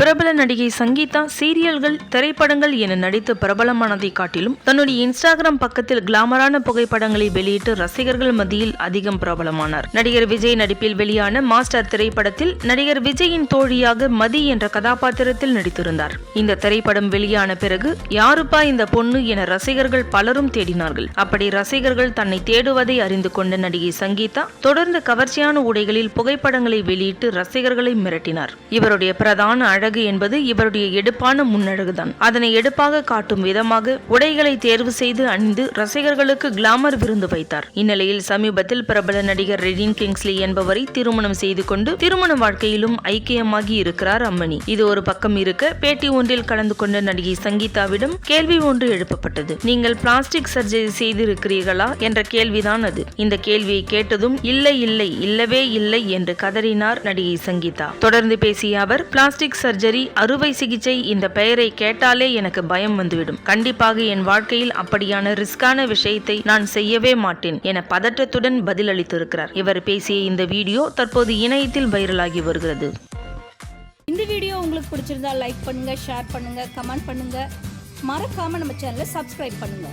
பிரபல நடிகை சங்கீதா சீரியல்கள், திரைப்படங்கள் என நடித்து பிரபலமானதை காட்டிலும் தன்னுடைய இன்ஸ்டாகிராம் பக்கத்தில் கிளாமரான புகைப்படங்களை வெளியிட்டு ரசிகர்கள் மத்தியில் அதிகம் பிரபலமானார். நடிகர் விஜய் நடிப்பில் வெளியான மாஸ்டர் திரைப்படத்தில் நடிகர் விஜயின் தோழியாக மதி என்ற கதாபாத்திரத்தில் நடித்திருந்தார். இந்த திரைப்படம் வெளியான பிறகு யாருப்பா இந்த பொண்ணு என ரசிகர்கள் பலரும் தேடினார்கள். அப்படி ரசிகர்கள் தன்னை தேடுவதை அறிந்து கொண்ட நடிகை சங்கீதா தொடர்ந்து கவர்ச்சியான உடைகளில் புகைப்படங்களை வெளியிட்டு ரசிகர்களை மிரட்டினார். இவருடைய பிரதான அழகு என்பது இவருடைய எடுப்பான முன்னழகுதான். அதனை எடுப்பாக காட்டும் விதமாக உடைகளை தேர்வு செய்து அணிந்து ரசிகர்களுக்கு கிளாமர் விருந்து வைத்தார். இந்நிலையில் சமீபத்தில் பிரபல நடிகர் ரெடின் கிங்ஸ்லி என்பவரை திருமணம் செய்து கொண்டு திருமண வாழ்க்கையிலும் ஐக்கியமாகி இருக்கிறார் அம்மணி. இது ஒரு பக்கம் இருக்க, பேட்டி ஒன்றில் கலந்து கொண்ட நடிகை சங்கீதாவிடம் கேள்வி ஒன்று எழுப்பப்பட்டது. நீங்கள் பிளாஸ்டிக் சர்ஜரி செய்திருக்கிறீர்களா என்ற கேள்விதான் அது. இந்த கேள்வியை கேட்டதும் இல்லை இல்லை இல்லவே இல்லை என்று கதறினார் நடிகை சங்கீதா. தொடர்ந்து பேசிய அவர், பிளாஸ்டிக் சர்ஜரி, அறுவை சிகிச்சை, இந்த பெயரை கேட்டாலே எனக்கு பயம் வந்துவிடும். கண்டிப்பாக என் வாழ்க்கையில் அப்படியான ரிஸ்கான விஷயத்தை நான் செய்யவே மாட்டேன் என பதற்றத்துடன் பதிலளித்திருக்கிறார். இவர் பேசிய இந்த வீடியோ தற்போது இணையத்தில் வைரலாகி வருகிறது. இந்த வீடியோ உங்களுக்கு பிடிச்சிருந்தா லைக் பண்ணுங்க, ஷேர் பண்ணுங்க, கமெண்ட் பண்ணுங்க. மறக்காம நம்ம சேனலை சப்ஸ்கிரைப் பண்ணுங்க.